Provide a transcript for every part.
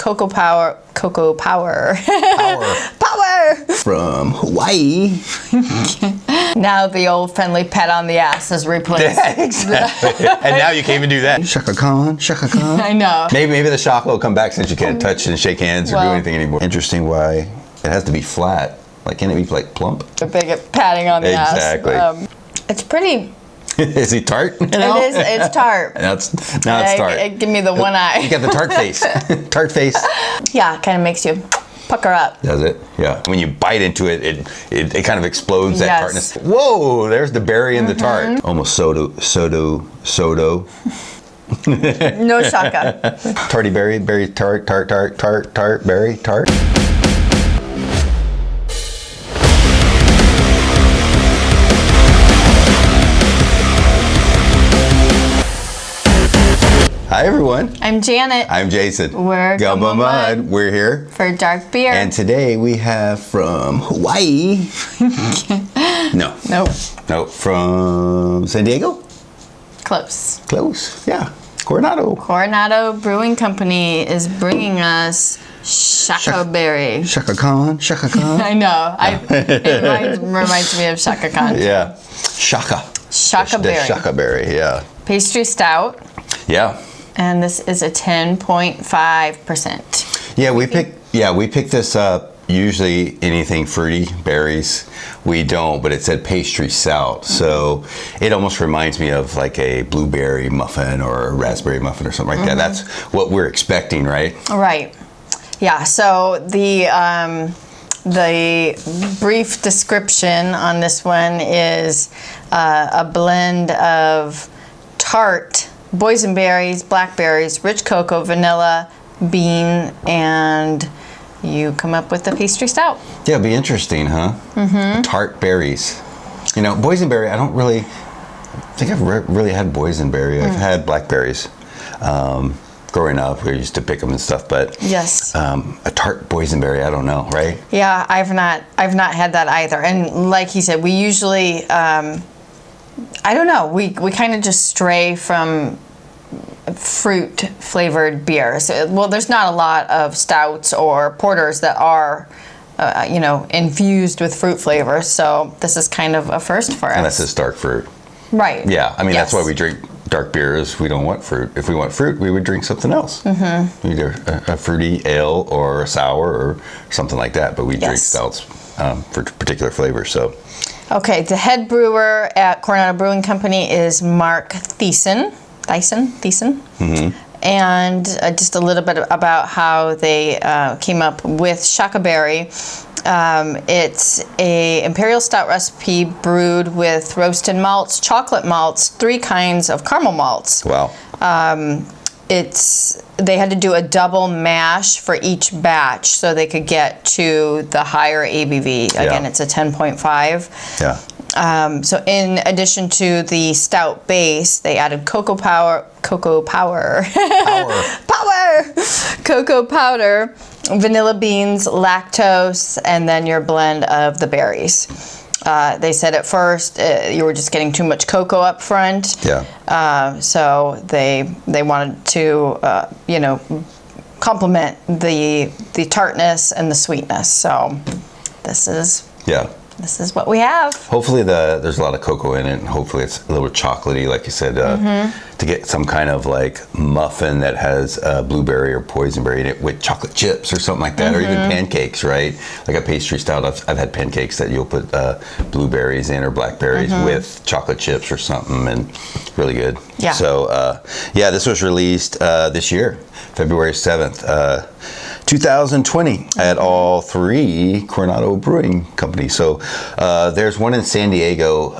cocoa power. Power From Hawaii. Now the old friendly pat on the ass is replaced. Exactly. And now you can't even do that. Shaka Khan. I know. Maybe the Shaka will come back since you can't touch and shake hands or do anything anymore. Interesting why it has to be flat. Like, can it be like plump? A big patting on the ass. Exactly. It's pretty. Is he tart? It is. It's tart. Now it's tart. Give me the one eye. You got the tart face. Tart face. Yeah, it kind of makes you pucker up. Does it? Yeah. When you bite into it, it kind of explodes that Yes. tartness. Whoa! There's the berry in the tart. Almost soda. No Shaka. Tarty berry tart, berry tart. Hi everyone. I'm Janet. I'm Jason. We're Gumbo Mud. We're here for dark beer. and today we have from Hawaii. No. Nope. From San Diego. Close. Yeah. Coronado Brewing Company is bringing us Shaka Berry. Shaka Khan. I know. It reminds me of Shaka Khan. Yeah. Shaka Berry. Shaka Berry, yeah. Pastry Stout. Yeah. And this is a 10.5%. Yeah, we pick this up. Usually anything fruity, berries, we don't, but it said pastry stout. So it almost reminds me of like a blueberry muffin or a raspberry muffin or something like that. That's what we're expecting, right? Right. Yeah, so the brief description on this one is a blend of tart, boysenberries, blackberries, rich cocoa, vanilla, bean, and you come up with the pastry stout. Yeah, it'd be interesting, huh? Tart berries. You know, boysenberry, I don't really think I've really had boysenberry. I've had blackberries. Growing up, we used to pick them and stuff, but yes, a tart boysenberry, I don't know, right? Yeah, I've not had that either. And like he said, we usually, I don't know, we kind of just stray from fruit flavored beers. Well, there's not a lot of stouts or porters that are, infused with fruit flavors. So this is kind of a first for us. Unless it's dark fruit. Right. Yeah, I mean, that's why we drink dark beers. We don't want fruit. If we want fruit, we would drink something else. Either a fruity ale or a sour or something like that. But we drink stouts for particular flavors. So. Okay, the head brewer at Coronado Brewing Company is Mark Thiessen. And just a little bit about how they came up with Shaka Berry. It's a imperial stout recipe brewed with roasted malts, chocolate malts, 3 kinds of caramel malts. Wow. They had to do a double mash for each batch so they could get to the higher ABV. Again, it's a 10.5. Yeah. So in addition to the stout base, they added cocoa powder, vanilla beans, lactose, and then your blend of the berries. They said at first you were just getting too much cocoa up front. Yeah. So they wanted to complement the tartness and the sweetness. So this is what we have. Hopefully there's a lot of cocoa in it, and hopefully it's a little chocolatey, like you said, to get some kind of like muffin that has blueberry or boysenberry in it with chocolate chips or something like that, or even pancakes, right? Like a pastry stout, I've had pancakes that you'll put blueberries in or blackberries with chocolate chips or something, and really good. Yeah. So, this was released this year, February 7th. 2020 at all 3 Coronado Brewing Company. So there's one in San Diego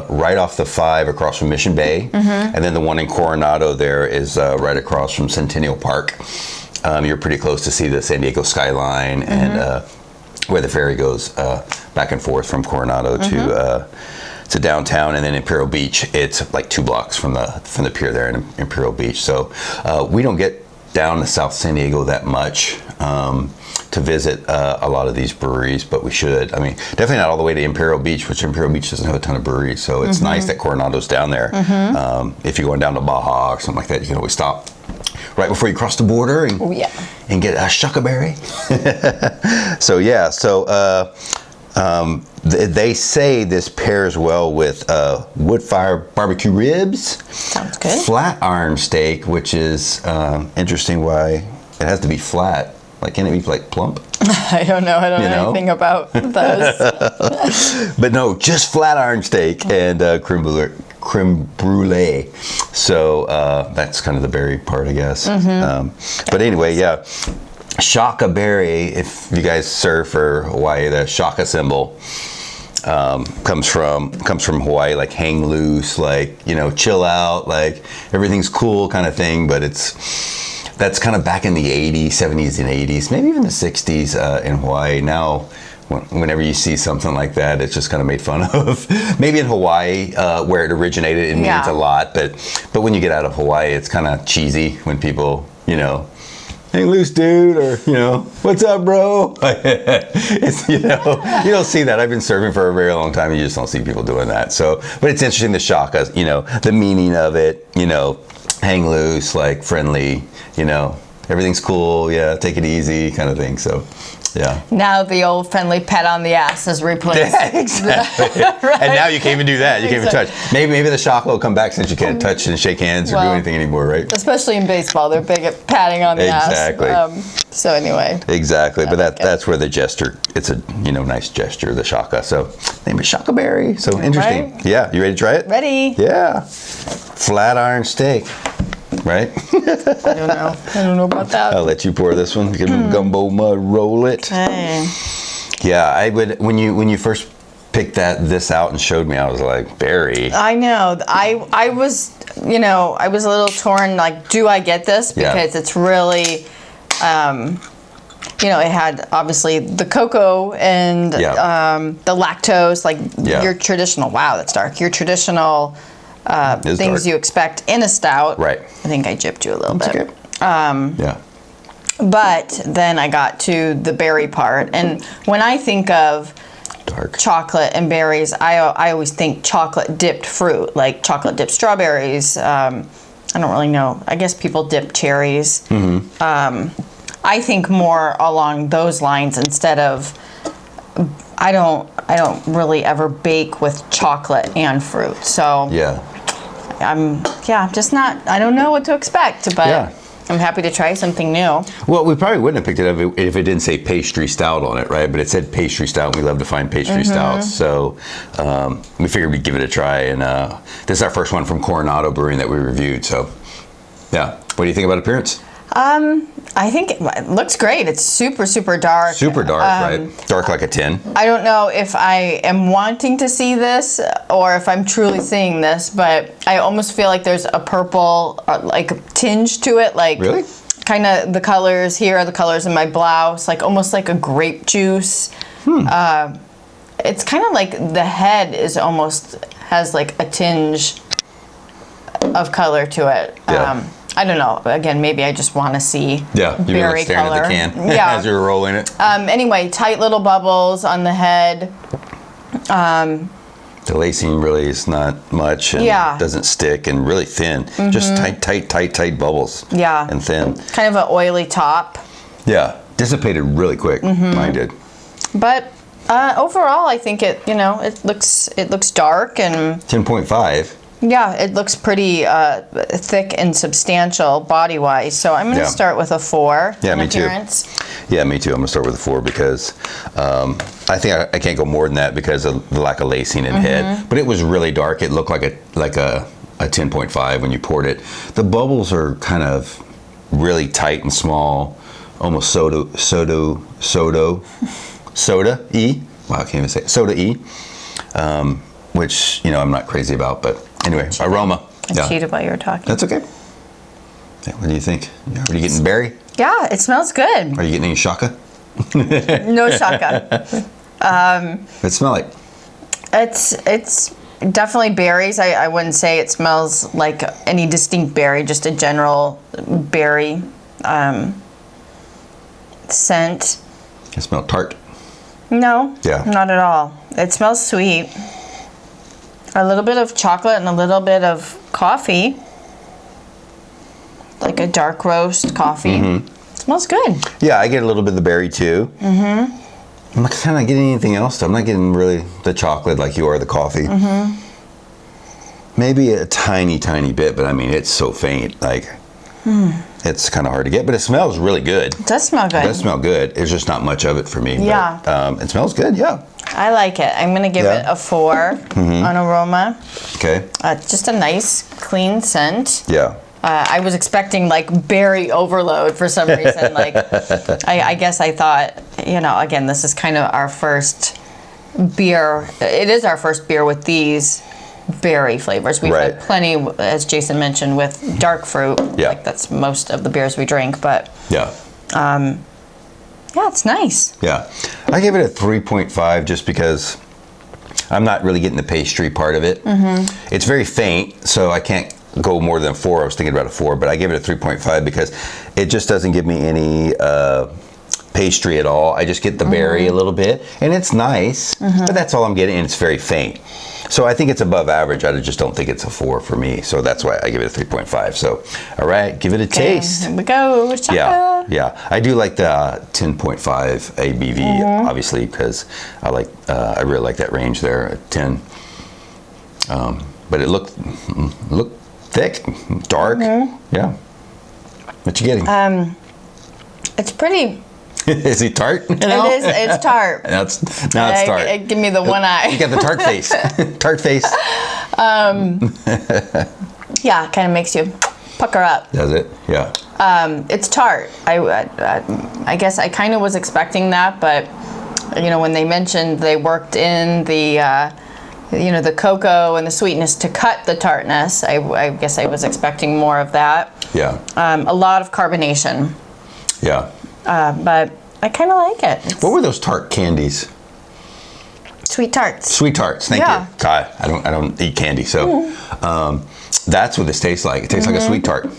right off the 5 across from Mission Bay. And then the one in Coronado there is right across from Centennial Park. You're pretty close to see the San Diego skyline and where the ferry goes back and forth from Coronado to downtown, and then Imperial Beach. It's like 2 blocks from the pier there in Imperial Beach. So we don't get down to South San Diego that much to visit a lot of these breweries, but we should. I mean, definitely not all the way to Imperial Beach, which Imperial Beach doesn't have a ton of breweries, so it's nice that Coronado's down there. If you're going down to Baja or something like that, you can always stop right before you cross the border and, Oh, yeah. and get a Shaka Berry. So yeah, they say this pairs well with wood fire barbecue ribs. Sounds good. Flat iron steak, which is interesting why it has to be flat. Like, can it be like plump? I don't know. I don't know anything about those. But no, just flat iron steak and creme brulee. So that's kind of the berry part, I guess. But anyway, yeah. Shaka Berry, if you guys surf or Hawaii, the Shaka symbol comes from Hawaii, like hang loose, like, you know, chill out, like everything's cool kind of thing. But that's kind of back in the 80s, 70s and 80s, maybe even the 60s in Hawaii. Now, whenever you see something like that, it's just kind of made fun of. Maybe in Hawaii, where it originated, it means a lot. But when you get out of Hawaii, it's kind of cheesy when people, you know, hang loose, dude, or, you know, what's up, bro? It's, you know, you don't see that. I've been serving for a very long time. You just don't see people doing that. So, but it's interesting, the Shaka, you know, the meaning of it, you know, hang loose, like friendly, you know, everything's cool, yeah, take it easy kind of thing. So, yeah. Now the old friendly pat on the ass is replaced. Yeah, exactly. Right? And now you can't even do that. You can't even touch. Maybe the Shaka will come back since you can't touch and shake hands or do anything anymore, right? Especially in baseball, they're big at patting on the Exactly. ass. So anyway. Exactly. But that's where the gesture, it's a, you know, nice gesture, the Shaka. So name it Shaka Berry. So interesting. Right? Yeah. You ready to try it? Ready. Yeah. Flat iron steak. Right? I don't know about that. I'll let you pour this one. Give me gumbo mud, roll it. Hey. Yeah, I would. When you first picked this out and showed me, I was like, berry. I know. I was, you know, I was a little torn. Like, do I get this? Because it's really, you know, it had obviously the cocoa and the lactose, like your traditional. Wow, that's dark. Your traditional. Things dark. You expect in a stout. Right. I think I gypped you a little bit. Okay. Yeah. But then I got to the berry part, and when I think of chocolate and berries, I always think chocolate dipped fruit, like chocolate dipped strawberries. I don't really know. I guess people dip cherries. I think more along those lines instead of. I don't really ever bake with chocolate and fruit. So I'm just not. I don't know what to expect, but I'm happy to try something new. Well, we probably wouldn't have picked it up if it didn't say pastry stout on it, right? But it said pastry stout. We love to find pastry stouts, so we figured we'd give it a try. And this is our first one from Coronado Brewing that we reviewed. So, yeah. What do you think about appearance? I think it looks great. It's super, super dark. Super dark, right? Dark like a tin. I don't know if I am wanting to see this or if I'm truly seeing this, but I almost feel like there's a purple like tinge to it. Like really? Kind of the colors. Here are the colors in my blouse. Like almost like a grape juice. It's kind of like the head is almost has like a tinge of color to it. Yeah. I don't know. Again, maybe I just want to see berry color. At the can as you were rolling it. Anyway, tight little bubbles on the head. The lacing really is not much and doesn't stick and really thin. Just tight bubbles. Yeah. And thin. Kind of an oily top. Yeah. Dissipated really quick. Mine did. But overall, I think it looks dark and 10.5. Yeah, it looks pretty thick and substantial body-wise. So I'm going to start with a 4 in appearance. Too. Yeah, me too. I'm going to start with a 4 because I think I can't go more than that because of the lack of lacing in head. But it was really dark. It looked like a 10.5 when you poured it. The bubbles are kind of really tight and small, almost soda-y. Wow, I can't even say it. Soda-y, which, you know, I'm not crazy about, but anyway, Aroma. I cheated while you were talking. That's okay. Yeah, what do you think? Are you getting berry? Yeah, it smells good. Are you getting any Shaka? No Shaka. What's it smell like? It's definitely berries. I wouldn't say it smells like any distinct berry, just a general berry scent. It smells tart. No, not at all. It smells sweet. A little bit of chocolate and a little bit of coffee. like a dark roast coffee. Smells good. Yeah, I get a little bit of the berry too. I'm not kind of getting anything else though. I'm not getting really the chocolate like you are the coffee. Maybe a tiny bit, but I mean it's so faint. Like it's kind of hard to get, but it smells really good. It does smell good. It does smell good. There's just not much of it for me. Yeah. But, it smells good. Yeah. I like it. I'm gonna give it a 4 on Aroma. Okay. Just a nice, clean scent. Yeah. I was expecting like berry overload for some reason. Like, I guess I thought, again, this is kind of our first beer. It is our first beer with these berry flavors. We've had plenty, as Jason mentioned, with dark fruit. Yeah. Like that's most of the beers we drink, but yeah. Yeah, it's nice. Yeah. I gave it a 3.5 just because I'm not really getting the pastry part of it. It's very faint, so I can't go more than 4. I was thinking about a 4, but I gave it a 3.5 because it just doesn't give me any pastry at all. I just get the berry a little bit, and it's nice, but that's all I'm getting, and it's very faint. So I think it's above average. I just don't think it's a 4 for me. So that's why I give it a 3.5. So, all right, give it a taste. Here we go. Shaka. Yeah. I do like the 10.5 ABV, obviously, because I really like that range there at 10. But it looked thick, dark. Yeah. What you getting? It's pretty. Is he tart? It is. It's tart. Now it's tart. Give me the one eye. You got the tart face. Tart face. Yeah, kind of makes you pucker up. Does it? Yeah. It's tart. I guess I kind of was expecting that, but when they mentioned they worked in the the cocoa and the sweetness to cut the tartness, I guess I was expecting more of that. Yeah. A lot of carbonation. Yeah. But I kind of like it. What were those tart candies? Sweet tarts. Sweet tarts. Thank you. God, I don't eat candy, so that's what this tastes like. It tastes like a sweet tart.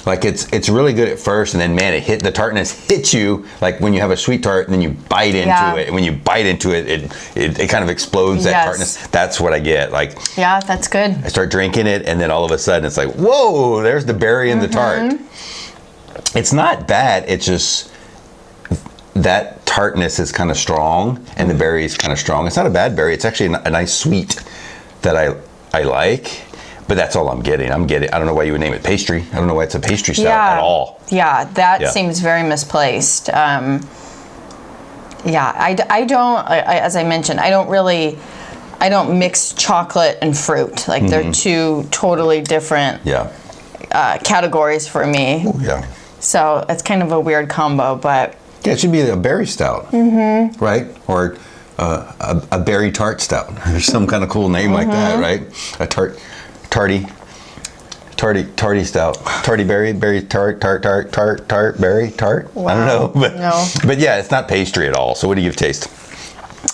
Like it's really good at first, and then man, the tartness hits you like when you have a sweet tart, and then you bite into it, and when you bite into it, it kind of explodes that tartness. That's what I get. Like yeah, that's good. I start drinking it, and then all of a sudden it's like, whoa, there's the berry in the tart. It's not bad. It's just that tartness is kind of strong, and the berry is kind of strong. It's not a bad berry. It's actually a nice sweet that I like. But that's all I'm getting. I don't know why you would name it pastry. I don't know why it's a pastry stout at all. Yeah, that seems very misplaced. I don't, as I mentioned, I don't mix chocolate and fruit. Like they're two totally different categories for me. Ooh, yeah. So it's kind of a weird combo, but. Yeah, it should be a berry stout, right? Or a berry tart stout. There's some kind of cool name like that, right? A tarty stout, tarty berry tart berry tart. Wow. I don't know, but no. But yeah, it's not pastry at all. So what do you give taste?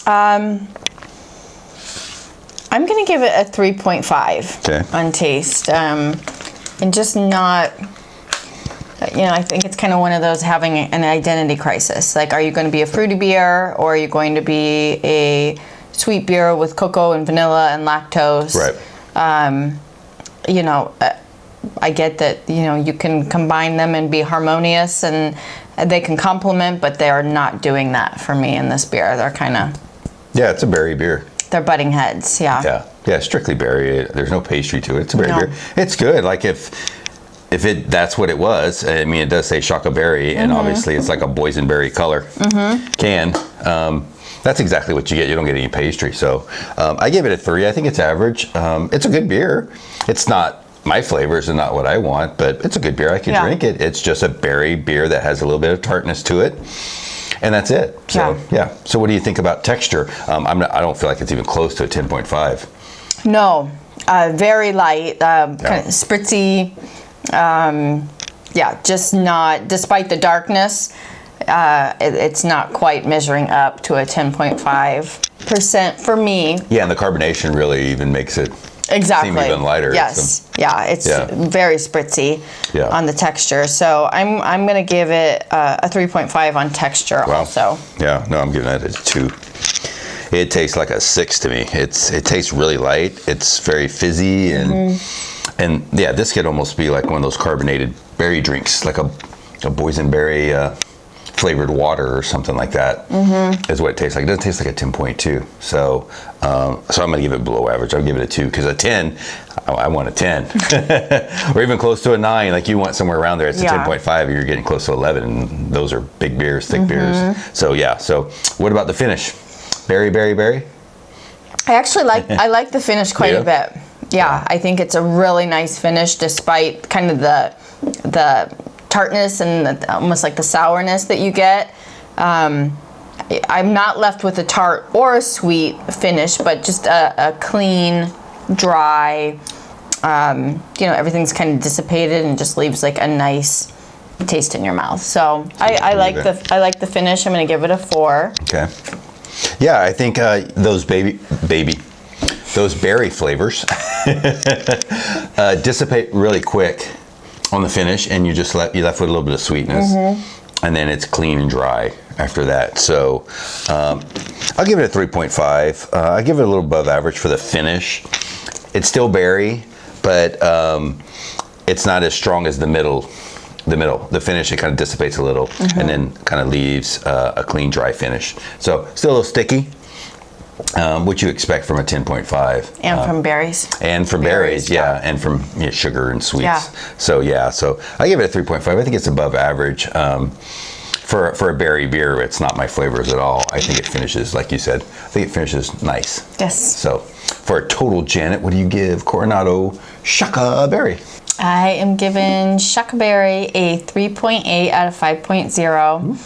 I'm gonna give it a 3.5 on taste, and just not. I think it's kind of one of those having an identity crisis. Like, are you going to be a fruity beer, or are you going to be a sweet beer with cocoa and vanilla and lactose? Right. I get that, you can combine them and be harmonious, and they can complement, but they are not doing that for me in this beer. They're kind of... Yeah, it's a berry beer. They're butting heads, yeah. Yeah, strictly berry. There's no pastry to it. It's a berry beer. It's good. Like, if that's what it was, I mean, it does say Shaka Berry, and obviously it's like a boysenberry color can. That's exactly what you get. You don't get any pastry. So I give it a 3. I think it's average. It's a good beer. It's not my flavors and not what I want, but it's a good beer. I can drink it. It's just a berry beer that has a little bit of tartness to it. And that's it. So, yeah. So what do you think about texture? I don't feel like it's even close to a 10.5. No. Very light, kind of spritzy. Just not, despite the darkness, it's not quite measuring up to a 10.5% for me. Yeah, and the carbonation really even makes it seem even lighter. Yes, it's very spritzy on the texture. So I'm going to give it a 3.5 on texture also. Yeah, no, I'm giving that a 2. It tastes like a 6 to me. It tastes really light. It's very fizzy, and And yeah, this could almost be like one of those carbonated berry drinks, like a boysenberry flavored water or something like that. Is what it tastes like. It doesn't taste like a 10.2. So I'm going to give it below average. I'll give it a 2 because a 10, I want a 10. Or even close to a 9, like you want somewhere around there. It's a 10.5, you're getting close to 11. And those are big beers, thick beers. So yeah, so what about the finish? Berry, berry, berry? I actually like the finish quite a bit. Yeah, I think it's a really nice finish despite kind of the tartness and almost like the sourness that you get. I'm not left with a tart or a sweet finish, but just a clean, dry, everything's kind of dissipated and just leaves like a nice taste in your mouth. So I like the finish. I'm going to give it a 4. Okay. Yeah, I think those those berry flavors dissipate really quick on the finish, and you're left with a little bit of sweetness, and then it's clean and dry after that. So I'll give it a 3.5. I give it a little above average for the finish. It's still berry, but it's not as strong as the middle. The finish, it kind of dissipates a little, and then kind of leaves a clean, dry finish. So still a little sticky, which you expect from a 10.5. And from berries. And from berries, yeah, and from sugar and sweets. Yeah. So I give it a 3.5. I think it's above average. For a berry beer, it's not my flavors at all. I think it finishes, like you said, I think it finishes nice. Yes. So for a total, Janet, what do you give Coronado Shaka Berry? I am giving Shaka Berry a 3.8 out of 5.0.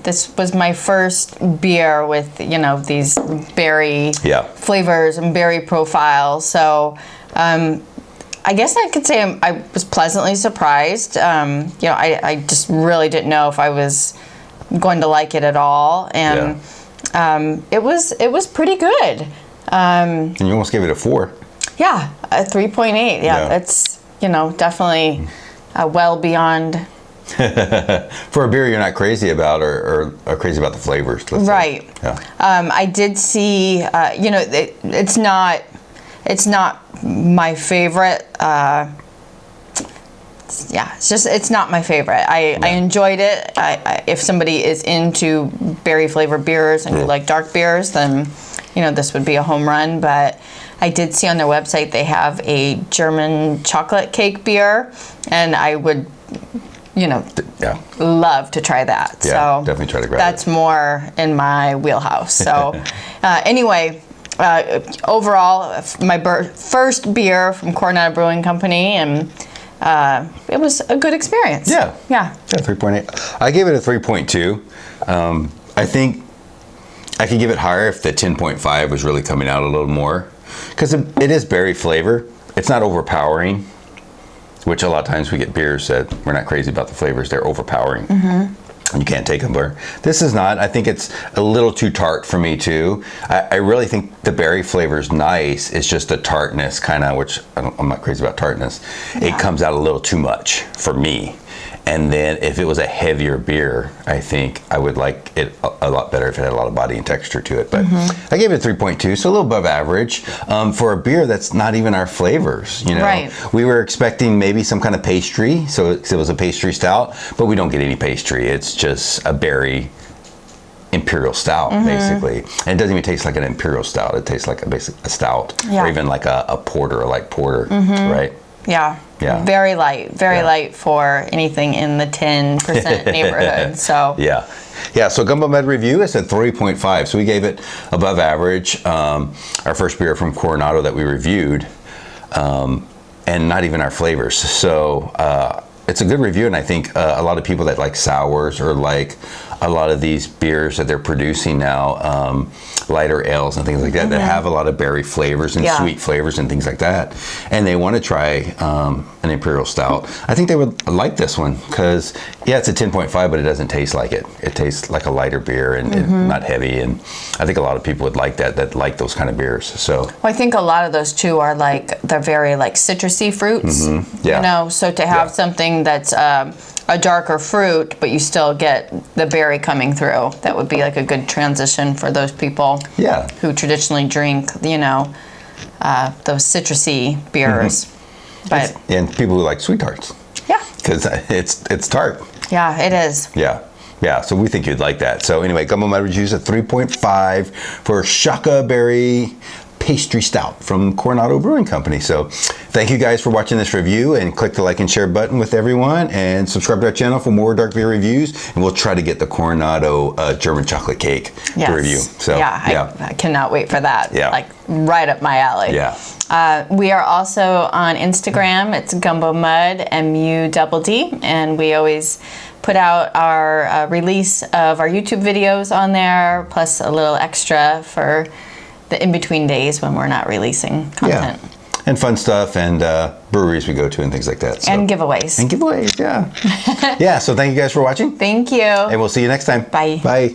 This was my first beer with, these berry flavors and berry profiles. So I guess I could say I was pleasantly surprised. I just really didn't know if I was going to like it at all. And it was pretty good. And you almost gave it a 4. Yeah, a 3.8. Yeah, that's... definitely well beyond. For a beer you're not crazy about or crazy about the flavors. Right. Yeah. I did see, it's not my favorite. It's not my favorite. I enjoyed it. If somebody is into berry flavored beers and you like dark beers, then, this would be a home run. But I did see on their website they have a German chocolate cake beer, and I would, love to try that. Yeah, so definitely try to grab that's more in my wheelhouse. So anyway, overall, my first beer from Coronado Brewing Company, and it was a good experience. Yeah, 3.8. I gave it a 3.2. I think I could give it higher if the 10.5 was really coming out a little more. Because it is berry flavor. It's not overpowering, which a lot of times we get beers that we're not crazy about the flavors. They're overpowering. And you can't take them. But this is not. I think it's a little too tart for me, too. I really think the berry flavor is nice. It's just the tartness kind of, which I'm not crazy about tartness. Yeah. It comes out a little too much for me. And then if it was a heavier beer, I think I would like it a lot better if it had a lot of body and texture to it. But I gave it a 3.2, so a little above average for a beer that's not even our flavors. Right. We were expecting maybe some kind of pastry, so it was a pastry stout, but we don't get any pastry. It's just a berry imperial stout, basically. And it doesn't even taste like an imperial stout. It tastes like a stout, or even like a porter, a light porter, right? Yeah. Very light for anything in the 10% neighborhood. So yeah. So Gumbo Med review is at 3.5. So we gave it above average. Our first beer from Coronado that we reviewed, and not even our flavors. So it's a good review, and I think a lot of people that like sours or like a lot of these beers that they're producing now, lighter ales and things like that, that have a lot of berry flavors and sweet flavors and things like that, and they want to try an imperial stout, I think they would like this one because it's a 10.5, but it doesn't taste like it. It tastes like a lighter beer and not heavy, and I think a lot of people would like that like those kind of beers. So well, I think a lot of those too are they're very citrusy fruits. So to have something that's a darker fruit, but you still get the berry coming through, that would be a good transition for those people who traditionally drink, those citrusy beers. But And people who like sweet tarts. yeah. Because it's tart. Yeah, it is. Yeah. Yeah, so we think you'd like that. So anyway, Gumbo Mud Reviews at 3.5 for Shaka Berry Pastry Stout from Coronado Brewing Company. So thank you guys for watching this review, and click the like and share button with everyone, and subscribe to our channel for more dark beer reviews, and we'll try to get the Coronado German chocolate cake to review. So yeah, I cannot wait for that. Yeah. Like right up my alley. Yeah. We are also on Instagram. It's Gumbo Mud, MUDD, and we always put out our release of our YouTube videos on there, plus a little extra for the in-between days when we're not releasing content. Yeah. And fun stuff, and breweries we go to and things like that. So. And giveaways. And giveaways, yeah. Yeah, so thank you guys for watching. Thank you. And we'll see you next time. Bye. Bye.